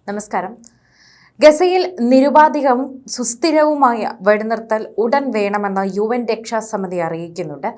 നമസ്കാരം. ഗസയിൽ നിരുപാധികവും സുസ്ഥിരവുമായ വെടിനിർത്തൽ ഉടൻ വേണമെന്ന് UN രക്ഷാസമിതി അറിയിക്കുന്നുണ്ട്.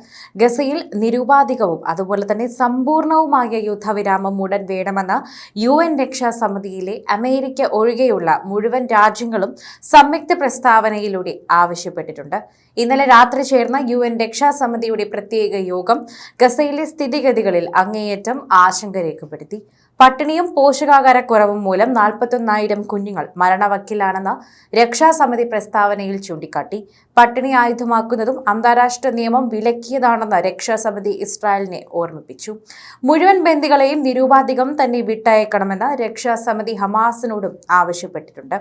ഗസയിൽ നിരുപാധികവും അതുപോലെ തന്നെ സമ്പൂർണവുമായ യുദ്ധവിരാമം ഉടൻ വേണമെന്ന് UN രക്ഷാസമിതിയിലെ അമേരിക്ക ഒഴികെയുള്ള മുഴുവൻ രാജ്യങ്ങളും സംയുക്ത പ്രസ്താവനയിലൂടെ ആവശ്യപ്പെട്ടിട്ടുണ്ട്. ഇന്നലെ രാത്രി ചേർന്ന UN രക്ഷാസമിതിയുടെ പ്രത്യേക യോഗം ഗസയിലെ സ്ഥിതിഗതികളിൽ അങ്ങേയറ്റം ആശങ്ക രേഖപ്പെടുത്തി. പട്ടിണിയും പോഷകാഹാരക്കുറവും മൂലം 41,000 കുഞ്ഞുങ്ങൾ മരണവക്കിലാണെന്ന് രക്ഷാസമിതി പ്രസ്താവനയിൽ ചൂണ്ടിക്കാട്ടി. പട്ടിണി ആയുധമാക്കുന്നതും അന്താരാഷ്ട്ര നിയമം വിലക്കിയതാണെന്ന് രക്ഷാസമിതി ഇസ്രായേലിനെ ഓർമ്മിപ്പിച്ചു. മുഴുവൻ ബന്ദികളെയും നിരുപാധികം തന്നെ വിട്ടയക്കണമെന്ന് രക്ഷാസമിതി ഹമാസിനോടും ആവശ്യപ്പെട്ടിട്ടുണ്ട്.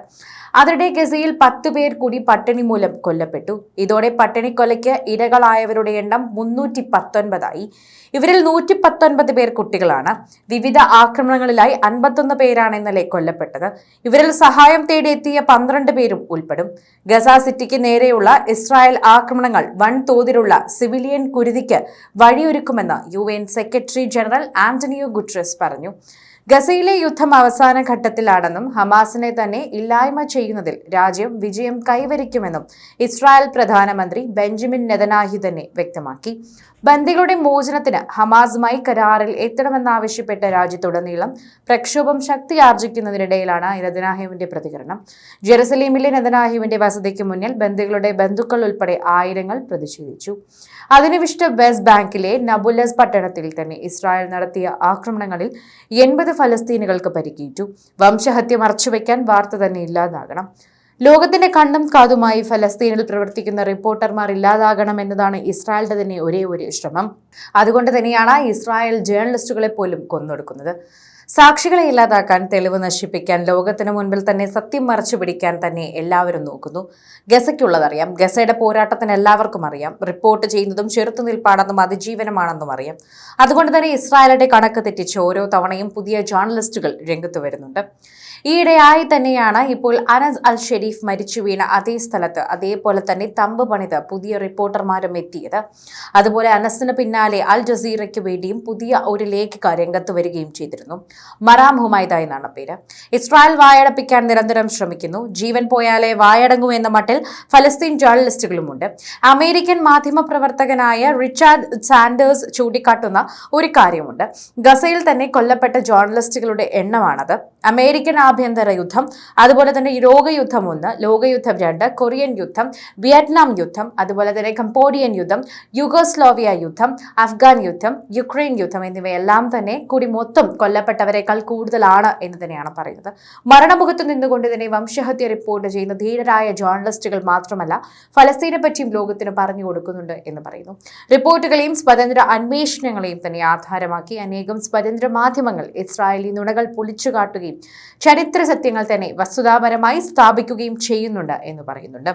അതിനിടെ ഗസയിൽ 10 പേർ കൂടി പട്ടിണി മൂലം കൊല്ലപ്പെട്ടു. ഇതോടെ പട്ടിണിക്കൊലയ്ക്ക് ഇരകളായവരുടെ എണ്ണം 319 ആയി. ഇവരിൽ 119 പേർ കുട്ടികളാണ്. വിവിധ ആക്രമണങ്ങളിലായി 51 പേരാണ് ഇന്നലെ കൊല്ലപ്പെട്ടത്. ഇവരിൽ സഹായം തേടി എത്തിയ 12 പേരും ഉൾപ്പെടും. ഗസ സിറ്റിക്ക് നേരെയുള്ള ഇസ്രായേൽ ആക്രമണങ്ങൾ വൻതോതിലുള്ള സിവിലിയൻ കുരുതിക്ക് വഴിയൊരുക്കുമെന്ന് UN secretary general Antonio Guterres പറഞ്ഞു. ഗസയിലെ യുദ്ധം അവസാന ഘട്ടത്തിലാണെന്നും ഹമാസിനെ തന്നെ ഇല്ലായ്മ ചെയ്യുന്നതിൽ രാജ്യം വിജയം കൈവരിക്കുമെന്നും ഇസ്രായേൽ പ്രധാനമന്ത്രി ബെഞ്ചമിൻ നെതന്യാഹു തന്നെ വ്യക്തമാക്കി. ബന്ദികളുടെ മോചനത്തിന് ഹമാസുമായി കരാറിൽ എത്തണമെന്നാവശ്യപ്പെട്ട രാജ്യത്തുടനീളം പ്രക്ഷോഭം ശക്തിയാർജിക്കുന്നതിനിടയിലാണ് നെതന്യാഹുവിന്റെ പ്രതികരണം. ജെറുസലേമിലെ നെതന്യാഹുവിന്റെ വസതിക്ക് മുന്നിൽ ബന്ദികളുടെ ബന്ധുക്കൾ ഉൾപ്പെടെ ആയിരങ്ങൾ പ്രതിഷേധിച്ചു. അധിനിവേശിത വെസ്റ്റ് ബാങ്കിലെ നബുലസ് പട്ടണത്തിൽ തന്നെ ഇസ്രായേൽ നടത്തിയ ആക്രമണങ്ങളിൽ 80 ഫലസ്തീനുകൾക്ക് പരിക്കേറ്റു. വംശഹത്യ മറച്ചുവെക്കാൻ വാർത്ത തന്നെ ഇല്ലാതാകണം. ലോകത്തിന്റെ കണ്ണും കാതുമായി ഫലസ്തീനിൽ പ്രവർത്തിക്കുന്ന റിപ്പോർട്ടർമാർ ഇല്ലാതാകണമെന്നതാണ് ഇസ്രായേലിന്റെ തന്നെ ഒരേ ഒരു ശ്രമം. അതുകൊണ്ട് തന്നെയാണ് ഇസ്രായേൽ ജേർണലിസ്റ്റുകളെ പോലും കൊന്നൊടുക്കുന്നത്. സാക്ഷികളെ ഇല്ലാതാക്കാൻ, തെളിവ് നശിപ്പിക്കാൻ, ലോകത്തിന് മുൻപിൽ തന്നെ സത്യം മറച്ചു പിടിക്കാൻ തന്നെ എല്ലാവരും നോക്കുന്നു. ഗസയ്ക്കുള്ളതറിയാം. ഗസയുടെ പോരാട്ടത്തിന് എല്ലാവർക്കും അറിയാം. റിപ്പോർട്ട് ചെയ്യുന്നതും ചെറുത്തുനിൽപ്പാണെന്നും അതിജീവനമാണെന്നും അറിയാം. അതുകൊണ്ട് തന്നെ ഇസ്രായേലിന്റെ കണക്ക് തെറ്റിച്ച് ഓരോ തവണയും പുതിയ ജേർണലിസ്റ്റുകൾ രംഗത്ത് വരുന്നുണ്ട്. ഈയിടെയായി തന്നെയാണ് ഇപ്പോൾ അനസ് അൽ ഷെരീഫ് മരിച്ചു വീണ അതേ സ്ഥലത്ത് അതേപോലെ തന്നെ തമ്പ് പണിത് പുതിയ റിപ്പോർട്ടർമാരും എത്തിയത്. അതുപോലെ അനസിന് പിന്നാലെ അൽ ജസീറയ്ക്ക് വേണ്ടിയും പുതിയ ഒരു ലേഖിക രംഗത്ത് വരികയും ചെയ്തിരുന്നു. മറാം ഹുമൈദ എന്നാണ് പേര്. ഇസ്രായേൽ വായടപ്പിക്കാൻ നിരന്തരം ശ്രമിക്കുന്നു. ജീവൻ പോയാലേ വായടങ്ങൂ എന്ന മട്ടിൽ ഫലസ്തീൻ ജേർണലിസ്റ്റുകളുമുണ്ട്. അമേരിക്കൻ മാധ്യമ പ്രവർത്തകനായ റിച്ചാർഡ് സാൻഡേഴ്സ് ചൂണ്ടിക്കാട്ടുന്ന ഒരു കാര്യമുണ്ട്. ഗസയിൽ തന്നെ കൊല്ലപ്പെട്ട ജേർണലിസ്റ്റുകളുടെ എണ്ണമാണത്. അമേരിക്കൻ ആഭ്യന്തര യുദ്ധം, അതുപോലെ തന്നെ ലോകയുദ്ധം 1, ലോകയുദ്ധം 2, കൊറിയൻ യുദ്ധം, വിയറ്റ്നാം യുദ്ധം, അതുപോലെ തന്നെ കംബോഡിയൻ യുദ്ധം, യുഗോസ്ലോവിയ യുദ്ധം, അഫ്ഗാൻ യുദ്ധം, യുക്രൈൻ യുദ്ധം എന്നിവയെല്ലാം തന്നെ കൂടി മൊത്തം കൊല്ലപ്പെട്ടവരെക്കാൾ കൂടുതലാണ് എന്ന് തന്നെയാണ് പറയുന്നത്. മരണമുഖത്ത് നിന്നുകൊണ്ട് തന്നെ വംശഹത്യ റിപ്പോർട്ട് ചെയ്യുന്ന ധീരരായ ജേർണലിസ്റ്റുകൾ മാത്രമല്ല ഫലസ്തീനെ പറ്റിയും ലോകത്തിന് പറഞ്ഞു കൊടുക്കുന്നുണ്ട് എന്ന് പറയുന്നു. റിപ്പോർട്ടുകളെയും സ്വതന്ത്ര അന്വേഷണങ്ങളെയും തന്നെ ആധാരമാക്കി അനേകം സ്വതന്ത്ര മാധ്യമങ്ങൾ ഇസ്രായേലി നുണകൾ പൊളിച്ചുകാട്ടുകയും ചരിത്ര സത്യങ്ങൾ തന്നെ വസ്തുതാപരമായി സ്ഥാപിക്കുകയും ചെയ്യുന്നുണ്ട് എന്ന് പറയുന്നുണ്ട്.